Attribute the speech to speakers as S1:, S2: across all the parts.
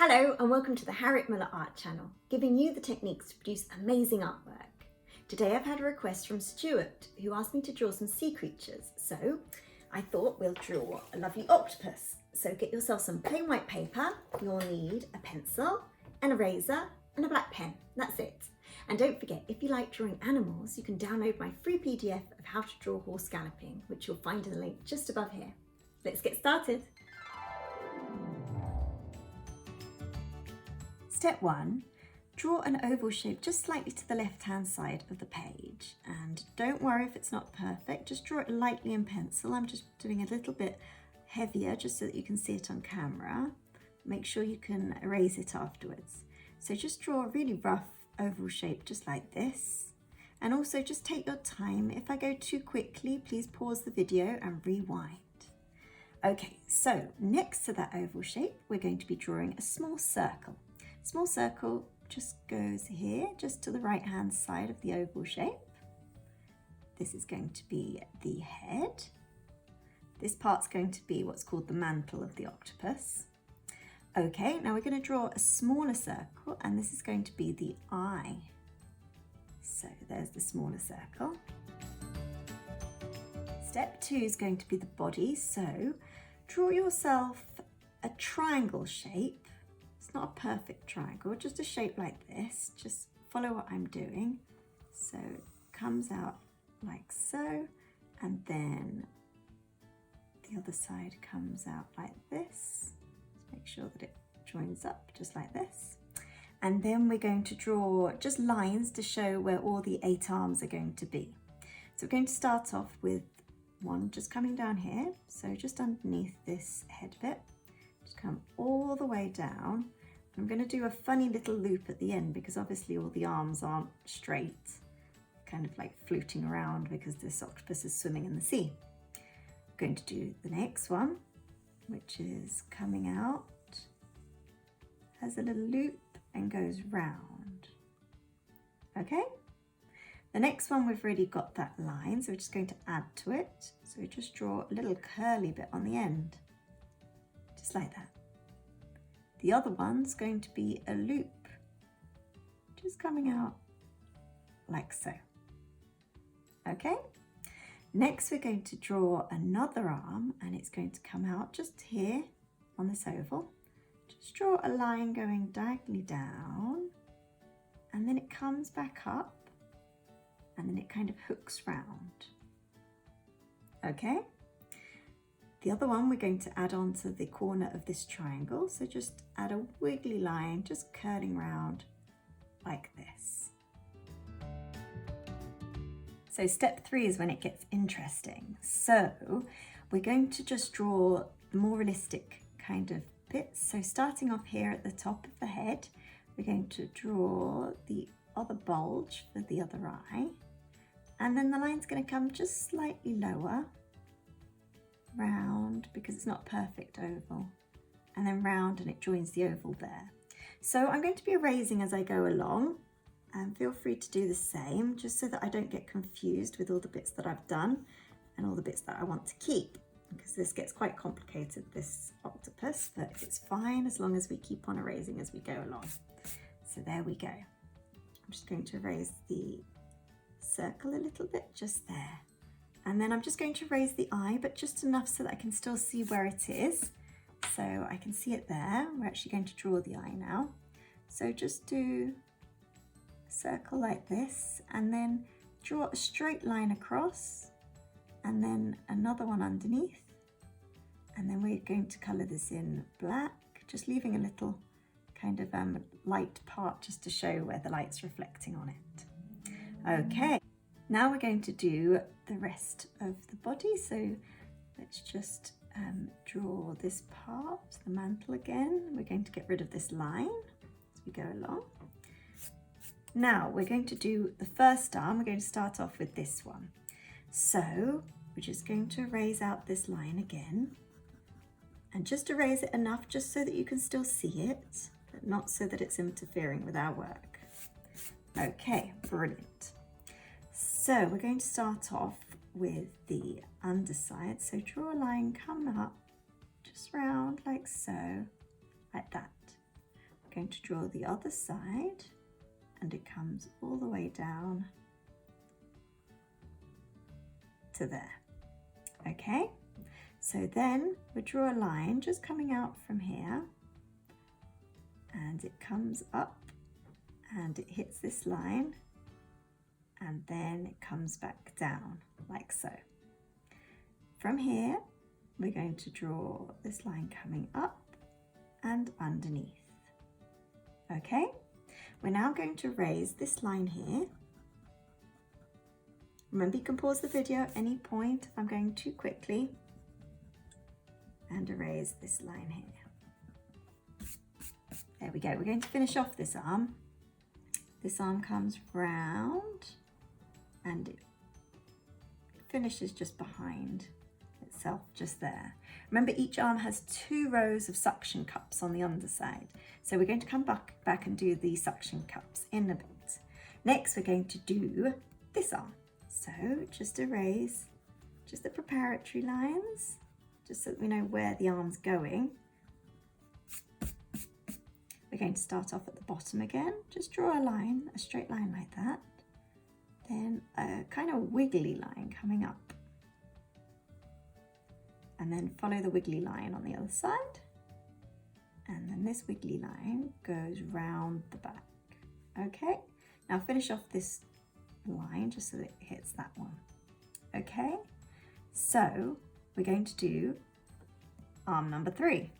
S1: Hello and welcome to the Harriet Muller Art Channel, giving you the techniques to produce amazing artwork. Today I've had a request from Stuart who asked me to draw some sea creatures, so I thought we'll draw a lovely octopus. So get yourself some plain white paper, you'll need a pencil, an eraser and a black pen, that's it. And don't forget, if you like drawing animals, you can download my free PDF of how to draw horse galloping, which you'll find in the link just above here. Let's get started. Step 1, draw an oval shape just slightly to the left-hand side of the page. And don't worry if it's not perfect, just draw it lightly in pencil. I'm just doing a little bit heavier just so that you can see it on camera. Make sure you can erase it afterwards. So just draw a really rough oval shape just like this. And also just take your time. If I go too quickly, please pause the video and rewind. Okay, so next to that oval shape, we're going to be drawing a small circle. Small circle just goes here, just to the right hand side of the oval shape. This is going to be the head. This part's going to be what's called the mantle of the octopus. Okay, now we're going to draw a smaller circle and this is going to be the eye. So there's the smaller circle. Step 2 is going to be the body, so draw yourself a triangle shape. It's not a perfect triangle, just a shape like this. Just follow what I'm doing. So it comes out like so, and then the other side comes out like this. Just make sure that it joins up just like this. And then we're going to draw just lines to show where all the 8 arms are going to be. So we're going to start off with one just coming down here. So just underneath this head bit, just come all the way down. I'm going to do a funny little loop at the end because obviously all the arms aren't straight, kind of like floating around because this octopus is swimming in the sea. I'm going to do the next one, which is coming out, has a little loop and goes round. Okay, the next one we've already got that line, so we're just going to add to it. So we just draw a little curly bit on the end, just like that. The other one's going to be a loop, just coming out like so. Okay, next we're going to draw another arm and it's going to come out just here on this oval. Just draw a line going diagonally down and then it comes back up and then it kind of hooks round. Okay. The other one we're going to add on to the corner of this triangle. So just add a wiggly line, just curling round like this. So step 3 is when it gets interesting. So we're going to just draw the more realistic kind of bits. So starting off here at the top of the head, we're going to draw the other bulge for the other eye. And then the line's going to come just slightly lower, round because it's not perfect oval, and then round and it joins the oval there. So I'm going to be erasing as I go along, and feel free to do the same just so that I don't get confused with all the bits that I've done and all the bits that I want to keep, because this gets quite complicated, this octopus, but it's fine as long as we keep on erasing as we go along. So there we go. I'm just going to erase the circle a little bit just there. And then I'm just going to raise the eye, but just enough so that I can still see where it is. So I can see it there. We're actually going to draw the eye now. So just do a circle like this and then draw a straight line across and then another one underneath. And then we're going to colour this in black, just leaving a little kind of light part just to show where the light's reflecting on it. Okay. Now we're going to do the rest of the body. So let's just draw this part, the mantle again. We're going to get rid of this line as we go along. Now we're going to do the first arm. We're going to start off with this one. So we're just going to erase out this line again and just erase it enough just so that you can still see it, but not so that it's interfering with our work. Okay, brilliant. So we're going to start off with the underside. So draw a line, come up, just round like so, like that. I'm going to draw the other side, and it comes all the way down to there. Okay, so then we draw a line just coming out from here, and it comes up and it hits this line, and then it comes back down like so. From here, we're going to draw this line coming up and underneath. Okay, we're now going to raise this line here. Remember, you can pause the video at any point if I'm going too quickly, and erase this line here. There we go. We're going to finish off this arm. This arm comes round and it finishes just behind itself, just there. Remember, each arm has 2 rows of suction cups on the underside. So we're going to come back and do the suction cups in a bit. Next, we're going to do this arm. So just erase just the preparatory lines, just so that we know where the arm's going. We're going to start off at the bottom again. Just draw a line, a straight line like that. Then a kind of wiggly line coming up. And then follow the wiggly line on the other side. And then this wiggly line goes round the back. Okay, now finish off this line just so that it hits that one. Okay, so we're going to do arm number 3.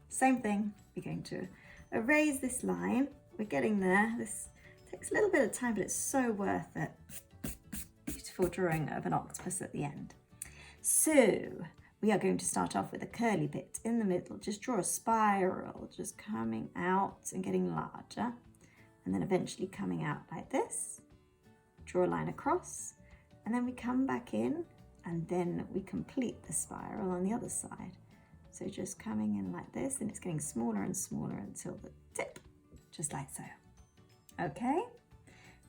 S1: Same thing, we're going to erase this line. We're getting there. This takes a little bit of time, but it's so worth it. Beautiful drawing of an octopus at the end. So we are going to start off with a curly bit in the middle. Just draw a spiral, just coming out and getting larger, and then eventually coming out like this. Draw a line across, and then we come back in, and then we complete the spiral on the other side. So just coming in like this, and it's getting smaller and smaller until the tip, just like so. Okay,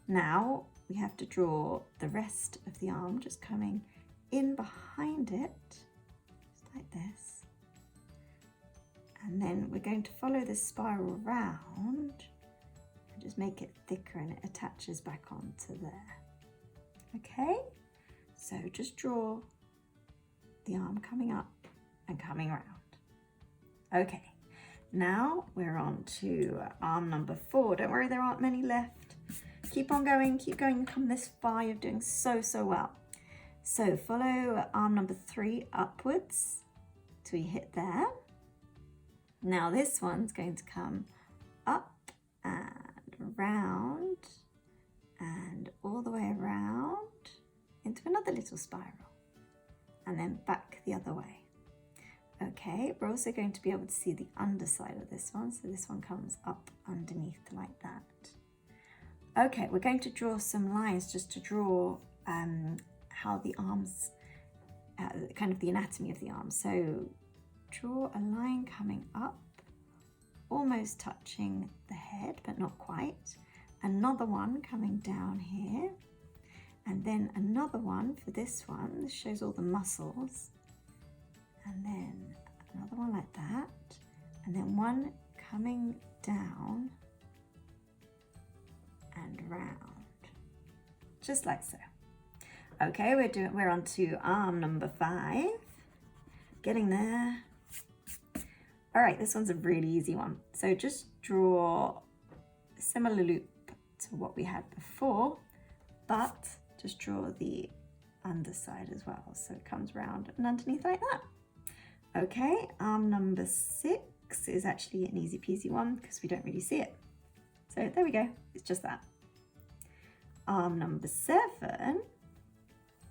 S1: now we have to draw the rest of the arm, just coming in behind it, just like this. And then we're going to follow this spiral round and just make it thicker, and it attaches back onto there. Okay, so just draw the arm coming up and coming around. Okay, now we're on to arm number 4. Don't worry, there aren't many left. Keep on going, keep going. You come this far, you're doing so well. So follow arm number 3 upwards till you hit there. Now this one's going to come up and round and all the way around into another little spiral, and then back the other way. Okay, we're also going to be able to see the underside of this one, so this one comes up underneath like that. Okay, we're going to draw some lines just to draw how the arms, kind of the anatomy of the arm. So draw a line coming up, almost touching the head, but not quite. Another one coming down here, and then another one for this one. This shows all the muscles. And then another one like that, and then one coming down and round, just like so. Okay, we're on to arm number 5, getting there. All right, this one's a really easy one. So just draw a similar loop to what we had before, but just draw the underside as well, so it comes round and underneath like that. Okay, arm number 6 is actually an easy peasy one because we don't really see it. So there we go, it's just that. Arm number 7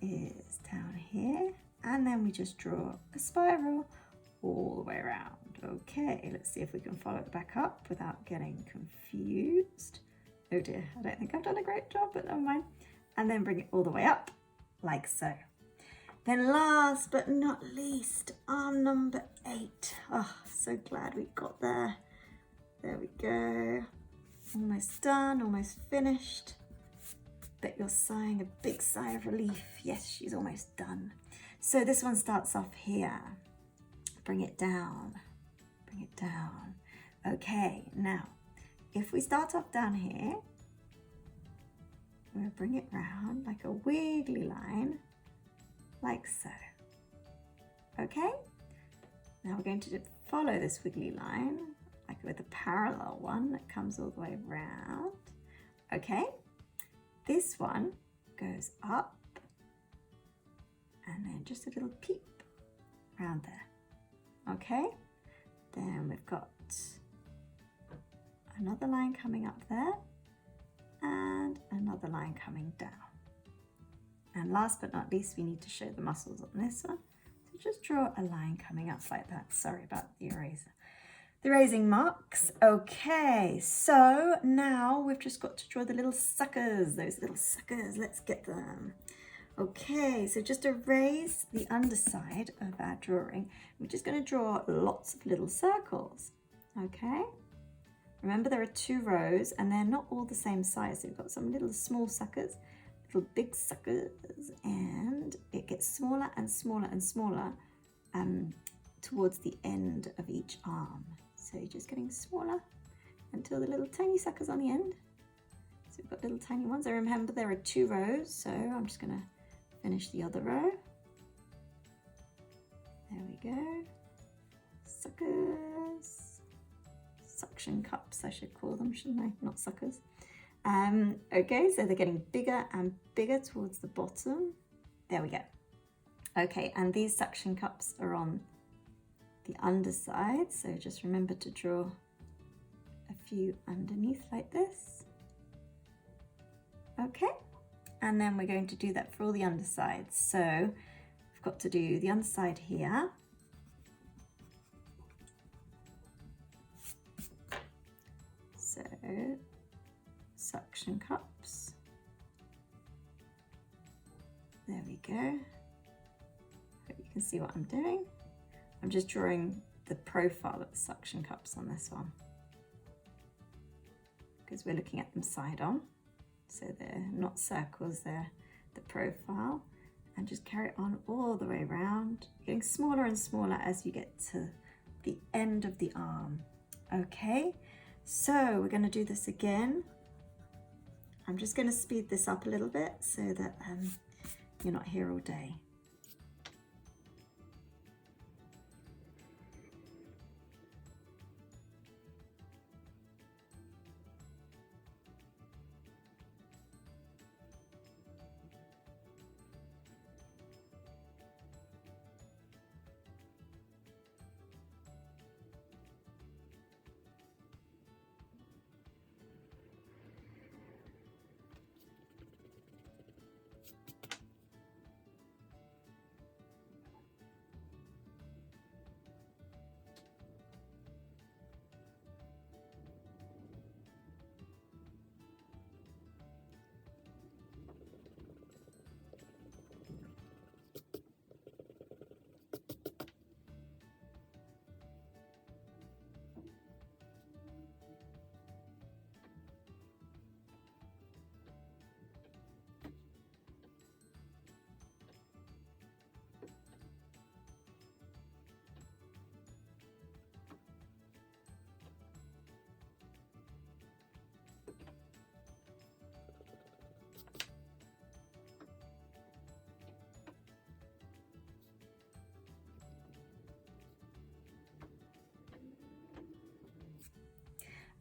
S1: is down here, and then we just draw a spiral all the way around. Okay, let's see if we can follow it back up without getting confused. Oh dear, I don't think I've done a great job, but never mind. And then bring it all the way up, like so. Then last but not least, arm number 8. Oh, so glad we got there. There we go. Almost done, almost finished. Bet you're sighing a big sigh of relief. Yes, she's almost done. So this one starts off here. Bring it down, bring it down. Okay, now if we start off down here, we'll bring it round like a wiggly line, like so. Okay, now we're going to follow this wiggly line, like with a parallel one that comes all the way around. Okay, this one goes up and then just a little peep around there. Okay, then we've got another line coming up there and another line coming down. And last but not least, we need to show the muscles on this one. So just draw a line coming up like that. Sorry about the eraser. The erasing marks. Okay, so now we've just got to draw the little suckers, those little suckers. Let's get them. Okay, so just erase the underside of our drawing. We're just going to draw lots of little circles. Okay, remember there are 2 rows and they're not all the same size. So we've got some little small suckers, little big suckers, and it gets smaller and smaller and smaller towards the end of each arm. So you're just getting smaller until the little tiny suckers on the end. So we've got little tiny ones. I remember there are 2 rows, so I'm just going to finish the other row. There we go. Suckers. Suction cups, I should call them, shouldn't I? Not suckers. Okay, so they're getting bigger and bigger towards the bottom. There we go. Okay, and these suction cups are on the underside, so just remember to draw a few underneath like this. Okay, and then we're going to do that for all the undersides. So we've got to do the underside here. So suction cups. There we go. Hope you can see what I'm doing. I'm just drawing the profile of the suction cups on this one because we're looking at them side on. So they're not circles, they're the profile. And just carry it on all the way around, getting smaller and smaller as you get to the end of the arm. Okay, so we're going to do this again. I'm just going to speed this up a little bit so that you're not here all day.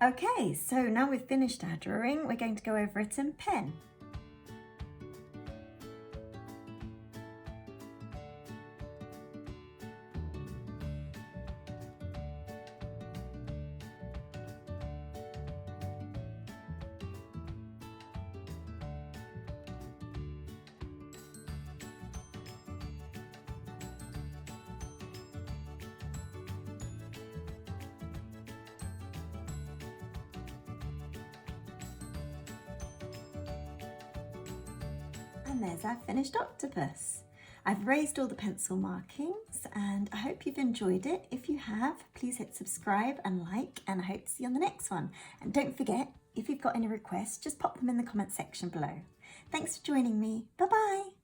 S1: Okay, so now we've finished our drawing, we're going to go over it in pen. And there's our finished octopus. I've raised all the pencil markings and I hope you've enjoyed it. If you have, please hit subscribe and like, and I hope to see you on the next one. And don't forget, if you've got any requests, just pop them in the comment section below. Thanks for joining me. Bye-bye.